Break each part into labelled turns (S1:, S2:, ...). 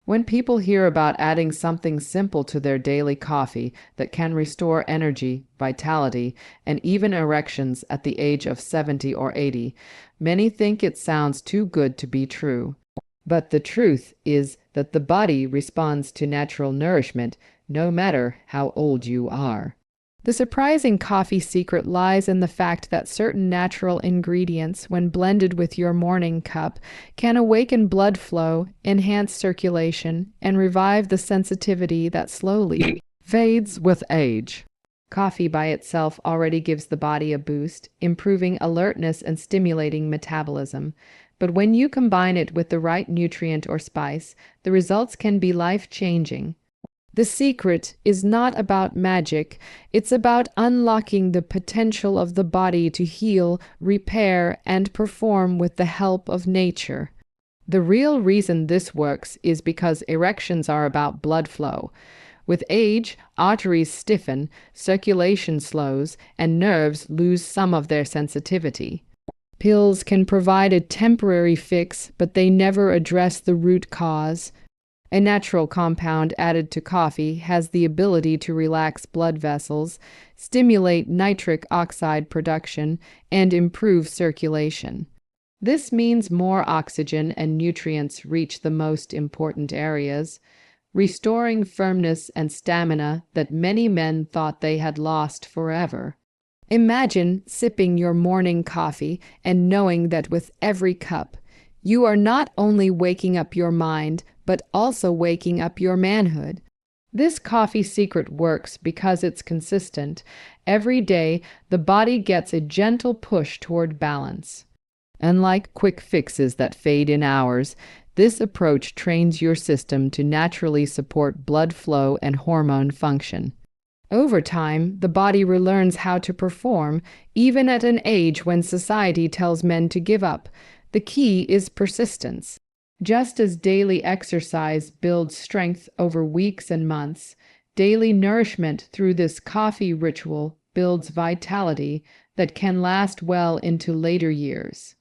S1: When people hear about adding something simple to their daily coffee that can restore energy, vitality, and even erections at the age of 70 or 80, many think it sounds too good to be true. But the truth is that the body responds to natural nourishment no matter how old you are. The surprising coffee secret lies in the fact that certain natural ingredients, when blended with your morning cup, can awaken blood flow, enhance circulation, and revive the sensitivity that slowly fades with age. Coffee by itself already gives the body a boost, improving alertness and stimulating metabolism. But when you combine it with the right nutrient or spice, the results can be life-changing. The secret is not about magic, it's about unlocking the potential of the body to heal, repair, and perform with the help of nature. The real reason this works is because erections are about blood flow. With age, arteries stiffen, circulation slows, and nerves lose some of their sensitivity. Pills can provide a temporary fix, but they never address the root cause. A natural compound added to coffee has the ability to relax blood vessels, stimulate nitric oxide production, and improve circulation. This means more oxygen and nutrients reach the most important areas, restoring firmness and stamina that many men thought they had lost forever. Imagine sipping your morning coffee and knowing that with every cup, you are not only waking up your mind, but also waking up your manhood. This coffee secret works because it's consistent. Every day, the body gets a gentle push toward balance. Unlike quick fixes that fade in hours, this approach trains your system to naturally support blood flow and hormone function. Over time, the body relearns how to perform, even at an age when society tells men to give up. The key is persistence. Just as daily exercise builds strength over weeks and months, daily nourishment through this coffee ritual builds vitality that can last well into later years.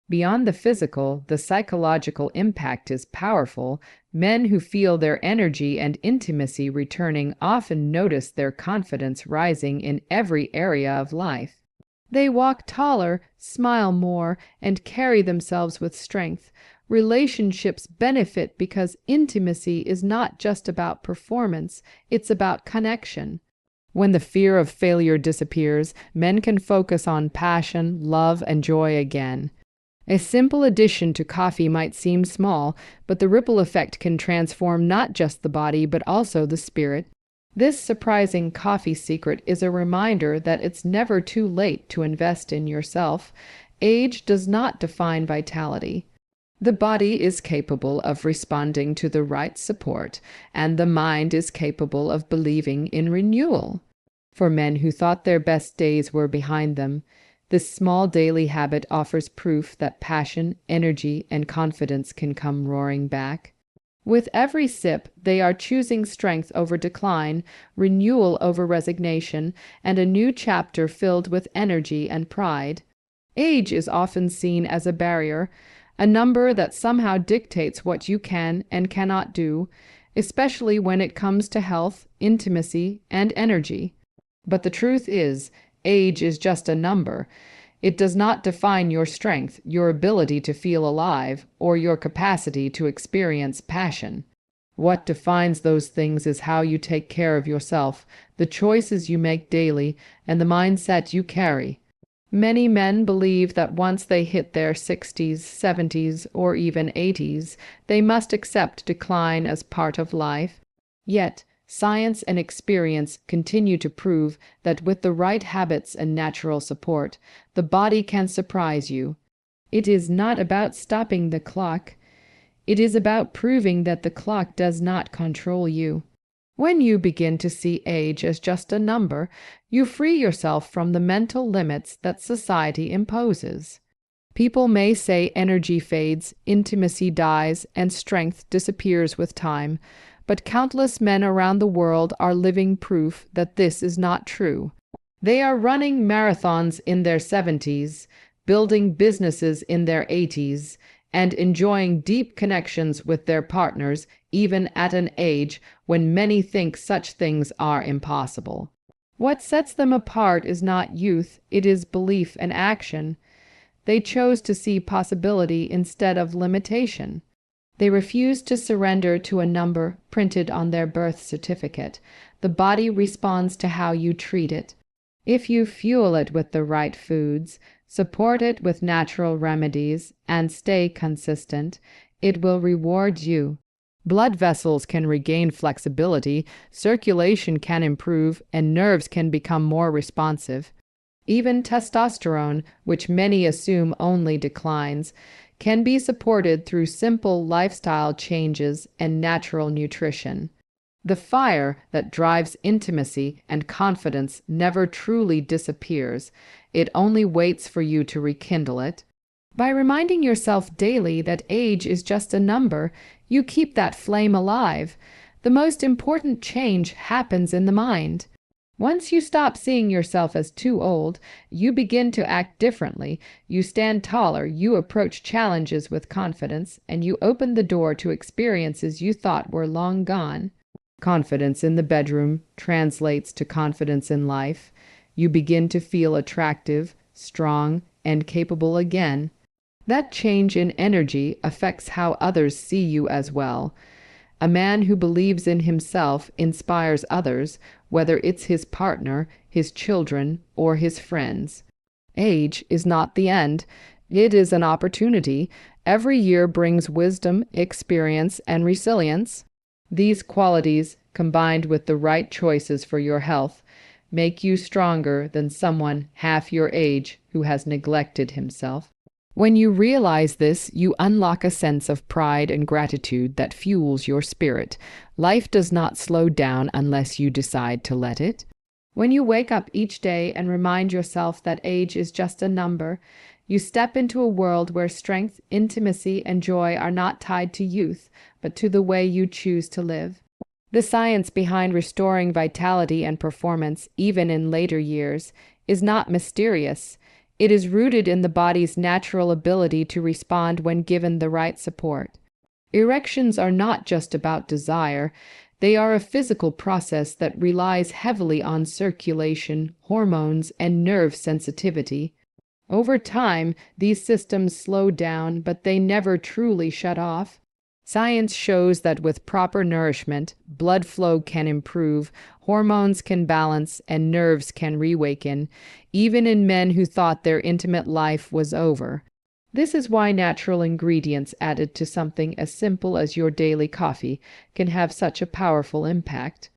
S1: Beyond the physical, the psychological impact is powerful. Men who feel their energy and intimacy returning often notice their confidence rising in every area of life. They walk taller, smile more, and carry themselves with strength. Relationships benefit because intimacy is not just about performance, it's about connection. When the fear of failure disappears, men can focus on passion, love, and joy again. A simple addition to coffee might seem small, but the ripple effect can transform not just the body but also the spirit. This surprising coffee secret is a reminder that it's never too late to invest in yourself. Age does not define vitality. The body is capable of responding to the right support, and the mind is capable of believing in renewal. For men who thought their best days were behind them, this small daily habit offers proof that passion, energy, and confidence can come roaring back. With every sip, they are choosing strength over decline, renewal over resignation, and a new chapter filled with energy and pride. Age is often seen as a barrier, a number that somehow dictates what you can and cannot do, especially when it comes to health, intimacy, and energy. But the truth is, age is just a number. It does not define your strength, your ability to feel alive, or your capacity to experience passion. What defines those things is how you take care of yourself, the choices you make daily, and the mindset you carry. Many men believe that once they hit their 60s, 70s, or even 80s, they must accept decline as part of life. Yet, science and experience continue to prove that with the right habits and natural support, the body can surprise you. It is not about stopping the clock. It is about proving that the clock does not control you. When you begin to see age as just a number, you free yourself from the mental limits that society imposes. People may say energy fades, intimacy dies, and strength disappears with time, but countless men around the world are living proof that this is not true. They are running marathons in their 70s, building businesses in their 80s, and enjoying deep connections with their partners even at an age when many think such things are impossible. What sets them apart is not youth, it is belief and action. They chose to see possibility instead of limitation. They refused to surrender to a number printed on their birth certificate. The body responds to how you treat it. If you fuel it with the right foods, support it with natural remedies, and stay consistent, it will reward you. Blood vessels can regain flexibility, circulation can improve, and nerves can become more responsive. Even testosterone, which many assume only declines, can be supported through simple lifestyle changes and natural nutrition. The fire that drives intimacy and confidence never truly disappears. It only waits for you to rekindle it. By reminding yourself daily that age is just a number, you keep that flame alive. The most important change happens in the mind. Once you stop seeing yourself as too old, you begin to act differently. You stand taller, you approach challenges with confidence, and you open the door to experiences you thought were long gone. Confidence in the bedroom translates to confidence in life. You begin to feel attractive, strong, and capable again. That change in energy affects how others see you as well. A man who believes in himself inspires others, whether it's his partner, his children, or his friends. Age is not the end. It is an opportunity. Every year brings wisdom, experience, and resilience. These qualities, combined with the right choices for your health, make you stronger than someone half your age who has neglected himself. When you realize this, you unlock a sense of pride and gratitude that fuels your spirit. Life does not slow down unless you decide to let it. When you wake up each day and remind yourself that age is just a number, you step into a world where strength, intimacy, and joy are not tied to youth, but to the way you choose to live. The science behind restoring vitality and performance, even in later years, is not mysterious. It is rooted in the body's natural ability to respond when given the right support. Erections are not just about desire. They are a physical process that relies heavily on circulation, hormones, and nerve sensitivity. Over time, these systems slow down, but they never truly shut off. Science shows that with proper nourishment, blood flow can improve, hormones can balance, and nerves can reawaken, even in men who thought their intimate life was over. This is why natural ingredients added to something as simple as your daily coffee can have such a powerful impact.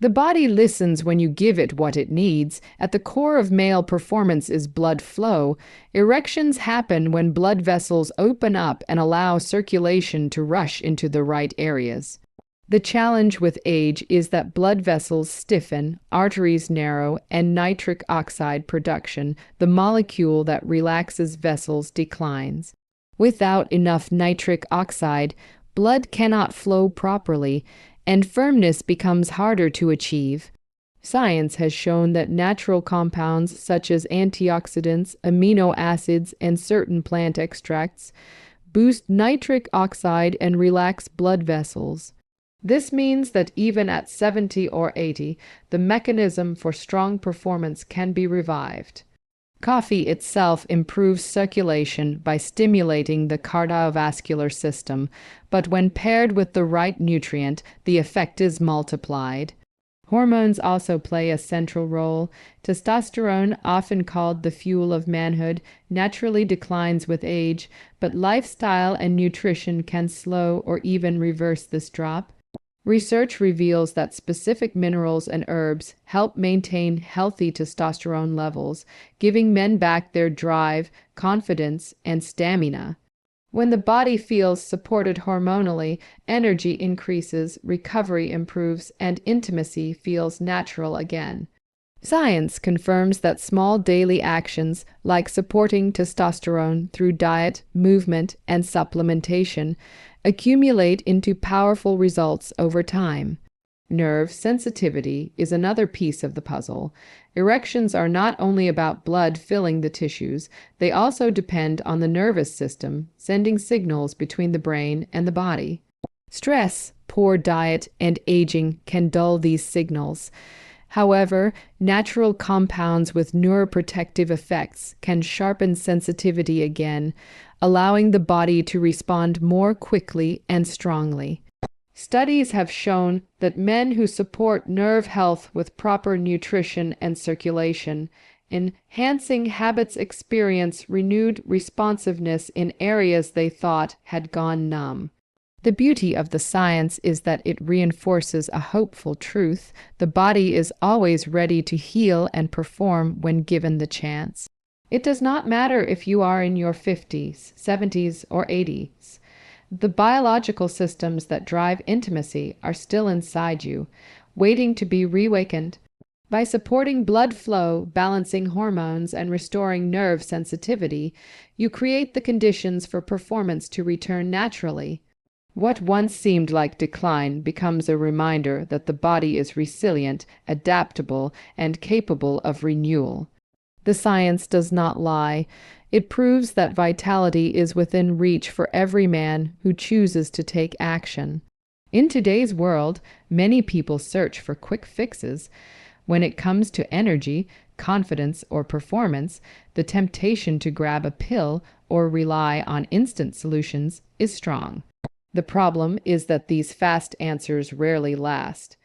S1: The body listens when you give it what it needs. At the core of male performance is blood flow. Erections happen when blood vessels open up and allow circulation to rush into the right areas. The challenge with age is that blood vessels stiffen, arteries narrow, and nitric oxide production, the molecule that relaxes vessels, declines. Without enough nitric oxide, blood cannot flow properly, and firmness becomes harder to achieve. Science has shown that natural compounds such as antioxidants, amino acids, and certain plant extracts boost nitric oxide and relax blood vessels. This means that even at 70 or 80, the mechanism for strong performance can be revived. Coffee itself improves circulation by stimulating the cardiovascular system, but when paired with the right nutrient, the effect is multiplied. Hormones also play a central role. Testosterone, often called the fuel of manhood, naturally declines with age, but lifestyle and nutrition can slow or even reverse this drop. Research reveals that specific minerals and herbs help maintain healthy testosterone levels, giving men back their drive, confidence, and stamina. When the body feels supported hormonally, energy increases, recovery improves, and intimacy feels natural again. Science confirms that small daily actions, like supporting testosterone through diet, movement, and supplementation, accumulate into powerful results over time. Nerve sensitivity is another piece of the puzzle. Erections are not only about blood filling the tissues, they also depend on the nervous system, sending signals between the brain and the body. Stress, poor diet, and aging can dull these signals. However, natural compounds with neuroprotective effects can sharpen sensitivity again, allowing the body to respond more quickly and strongly. Studies have shown that men who support nerve health with proper nutrition and circulation, enhancing habits experience renewed responsiveness in areas they thought had gone numb. The beauty of the science is that it reinforces a hopeful truth: the body is always ready to heal and perform when given the chance. It does not matter if you are in your 50s, 70s, or 80s. The biological systems that drive intimacy are still inside you, waiting to be reawakened. By supporting blood flow, balancing hormones, and restoring nerve sensitivity, you create the conditions for performance to return naturally. What once seemed like decline becomes a reminder that the body is resilient, adaptable, and capable of renewal. The science does not lie. It proves that vitality is within reach for every man who chooses to take action. In today's world, many people search for quick fixes. When it comes to energy, confidence, or performance, the temptation to grab a pill or rely on instant solutions is strong. The problem is that these fast answers rarely last.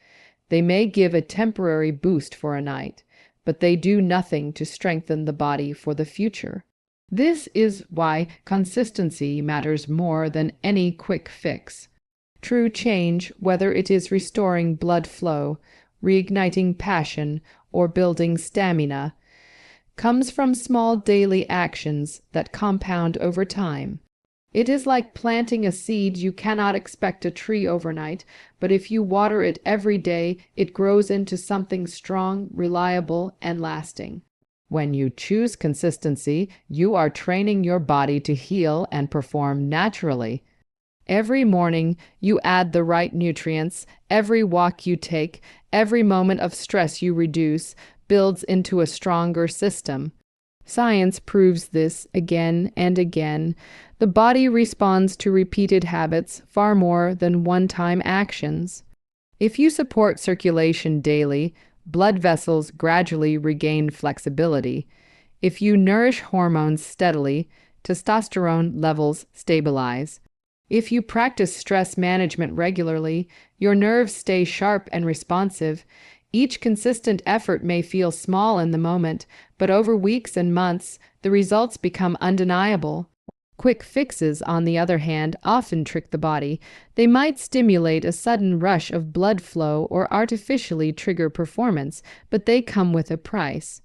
S1: They may give a temporary boost for a night, but they do nothing to strengthen the body for the future. This is why consistency matters more than any quick fix. True change, whether it is restoring blood flow, reigniting passion, or building stamina, comes from small daily actions that compound over time. It is like planting a seed. You cannot expect a tree overnight, but if you water it every day, it grows into something strong, reliable, and lasting. When you choose consistency, you are training your body to heal and perform naturally. Every morning, you add the right nutrients. Every walk you take, every moment of stress you reduce, builds into a stronger system. Science proves this again and again. The body responds to repeated habits far more than one-time actions. If you support circulation daily, blood vessels gradually regain flexibility. If you nourish hormones steadily, testosterone levels stabilize. If you practice stress management regularly, your nerves stay sharp and responsive. Each consistent effort may feel small in the moment, but over weeks and months, the results become undeniable. Quick fixes, on the other hand, often trick the body. They might stimulate a sudden rush of blood flow or artificially trigger performance, but they come with a price.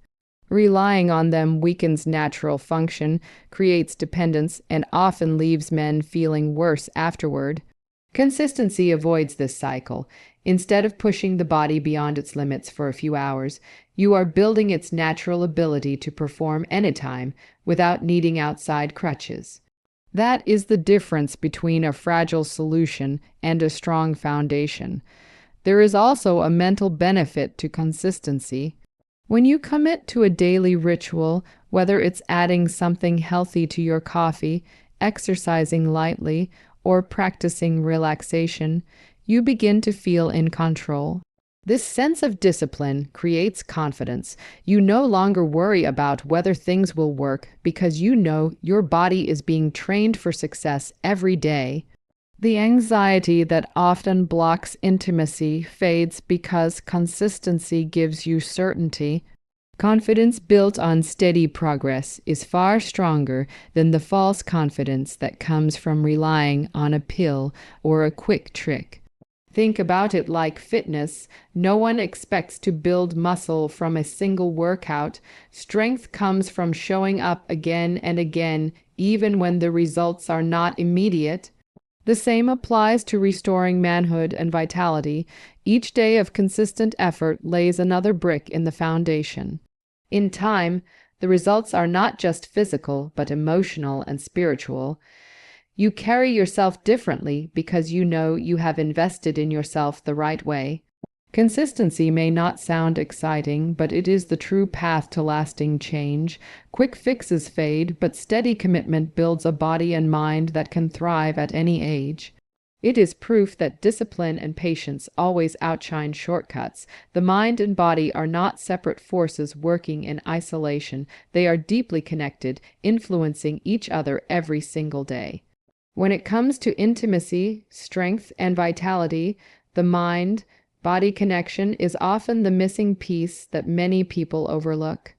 S1: Relying on them weakens natural function, creates dependence, and often leaves men feeling worse afterward. Consistency avoids this cycle. Instead of pushing the body beyond its limits for a few hours, you are building its natural ability to perform anytime without needing outside crutches. That is the difference between a fragile solution and a strong foundation. There is also a mental benefit to consistency. When you commit to a daily ritual, whether it's adding something healthy to your coffee, exercising lightly, or practicing relaxation, you begin to feel in control. This sense of discipline creates confidence. You no longer worry about whether things will work because you know your body is being trained for success every day. The anxiety that often blocks intimacy fades because consistency gives you certainty. Confidence built on steady progress is far stronger than the false confidence that comes from relying on a pill or a quick trick. Think about it like fitness. No one expects to build muscle from a single workout. Strength comes from showing up again and again, even when the results are not immediate. The same applies to restoring manhood and vitality. Each day of consistent effort lays another brick in the foundation. In time, the results are not just physical, but emotional and spiritual. You carry yourself differently because you know you have invested in yourself the right way. Consistency may not sound exciting, but it is the true path to lasting change. Quick fixes fade, but steady commitment builds a body and mind that can thrive at any age. It is proof that discipline and patience always outshine shortcuts. The mind and body are not separate forces working in isolation. They are deeply connected, influencing each other every single day. When it comes to intimacy, strength, and vitality, the mind-body connection is often the missing piece that many people overlook.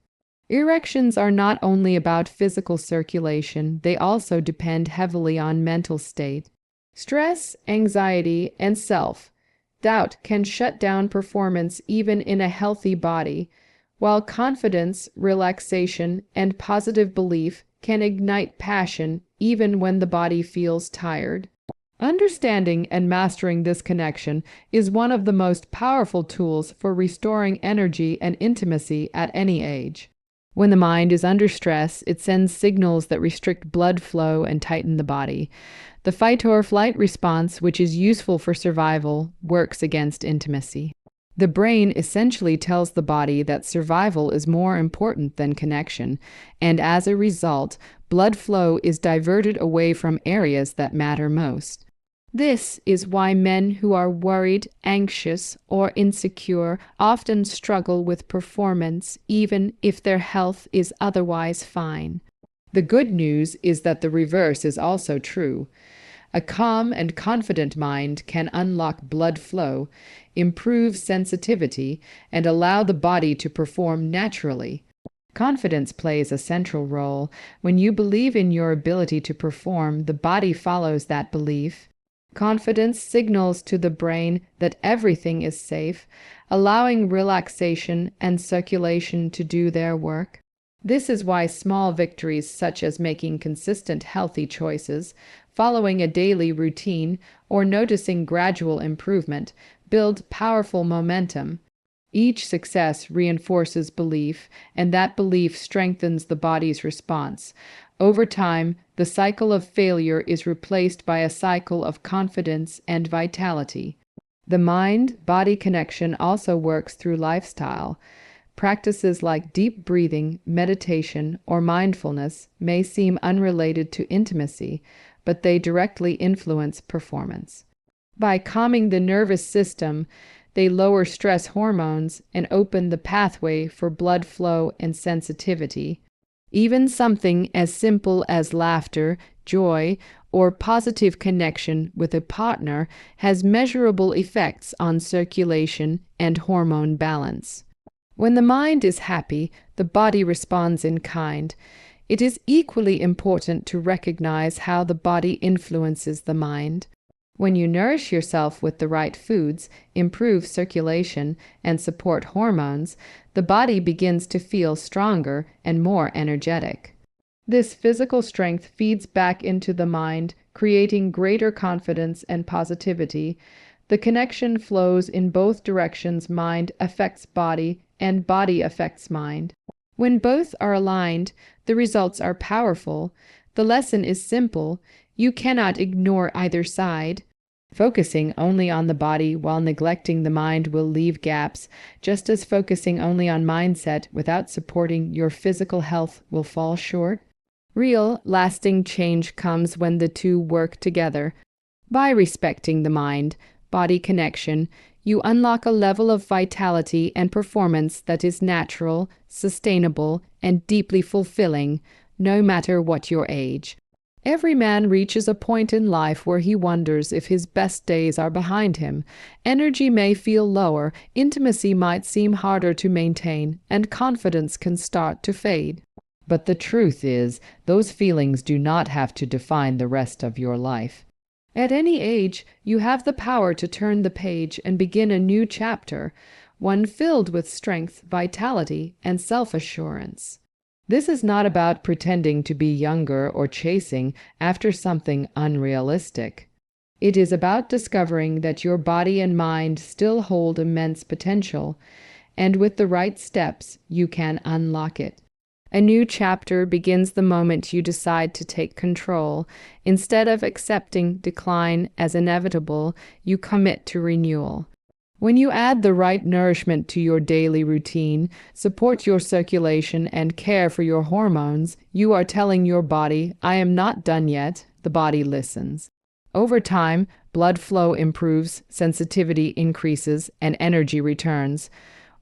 S1: Erections are not only about physical circulation, they also depend heavily on mental state. Stress, anxiety, and self-doubt can shut down performance even in a healthy body, while confidence, relaxation, and positive belief can ignite passion even when the body feels tired. Understanding and mastering this connection is one of the most powerful tools for restoring energy and intimacy at any age. When the mind is under stress, it sends signals that restrict blood flow and tighten the body. The fight or flight response, which is useful for survival, works against intimacy. The brain essentially tells the body that survival is more important than connection, and as a result, blood flow is diverted away from areas that matter most. This is why men who are worried, anxious, or insecure often struggle with performance, even if their health is otherwise fine. The good news is that the reverse is also true. A calm and confident mind can unlock blood flow, improve sensitivity, and allow the body to perform naturally. Confidence plays a central role. When you believe in your ability to perform, the body follows that belief. Confidence signals to the brain that everything is safe, allowing relaxation and circulation to do their work. This is why small victories such as making consistent healthy choices, following a daily routine, or noticing gradual improvement build powerful momentum. Each success reinforces belief, and that belief strengthens the body's response. Over time, the cycle of failure is replaced by a cycle of confidence and vitality. The mind-body connection also works through lifestyle. Practices like deep breathing, meditation, or mindfulness may seem unrelated to intimacy, but they directly influence performance. By calming the nervous system, they lower stress hormones and open the pathway for blood flow and sensitivity. Even something as simple as laughter, joy, or positive connection with a partner has measurable effects on circulation and hormone balance. When the mind is happy, the body responds in kind. It is equally important to recognize how the body influences the mind. When you nourish yourself with the right foods, improve circulation, and support hormones, the body begins to feel stronger and more energetic. This physical strength feeds back into the mind, creating greater confidence and positivity. The connection flows in both directions. Mind affects body, and body affects mind. When both are aligned, the results are powerful. The lesson is simple. You cannot ignore either side. Focusing only on the body while neglecting the mind will leave gaps, just as focusing only on mindset without supporting your physical health will fall short. Real, lasting change comes when the two work together. By respecting the mind-body connection, you unlock a level of vitality and performance that is natural, sustainable, and deeply fulfilling, no matter what your age. Every man reaches a point in life where he wonders if his best days are behind him. Energy may feel lower, intimacy might seem harder to maintain, and confidence can start to fade. But the truth is, those feelings do not have to define the rest of your life. At any age, you have the power to turn the page and begin a new chapter, one filled with strength, vitality, and self-assurance. This is not about pretending to be younger or chasing after something unrealistic. It is about discovering that your body and mind still hold immense potential, and with the right steps, you can unlock it. A new chapter begins the moment you decide to take control. Instead of accepting decline as inevitable, you commit to renewal. When you add the right nourishment to your daily routine, support your circulation, and care for your hormones, you are telling your body, "I am not done yet." The body listens. Over time, blood flow improves, sensitivity increases, and energy returns.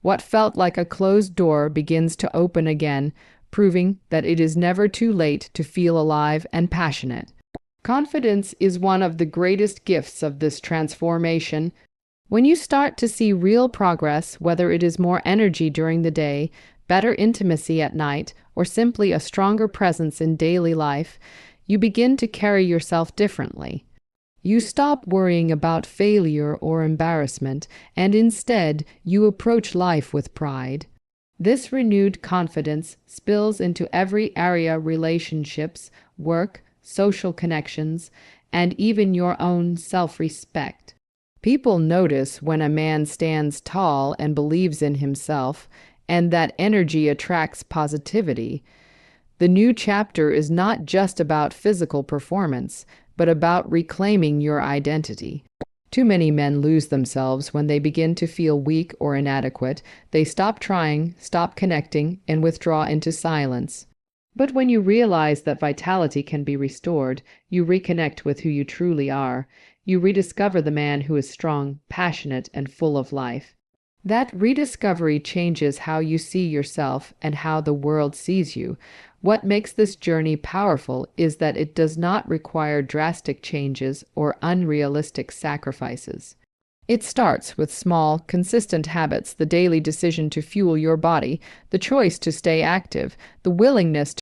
S1: What felt like a closed door begins to open again, proving that it is never too late to feel alive and passionate. Confidence is one of the greatest gifts of this transformation. When you start to see real progress, whether it is more energy during the day, better intimacy at night, or simply a stronger presence in daily life, you begin to carry yourself differently. You stop worrying about failure or embarrassment, and instead you approach life with pride. This renewed confidence spills into every area: relationships, work, social connections, and even your own self-respect. People notice when a man stands tall and believes in himself, and that energy attracts positivity. The new chapter is not just about physical performance, but about reclaiming your identity. Too many men lose themselves when they begin to feel weak or inadequate. They stop trying, stop connecting, and withdraw into silence. But when you realize that vitality can be restored, you reconnect with who you truly are. You rediscover the man who is strong, passionate, and full of life. That rediscovery changes how you see yourself and how the world sees you. What makes this journey powerful is that it does not require drastic changes or unrealistic sacrifices. It starts with small, consistent habits: the daily decision to fuel your body, the choice to stay active, the willingness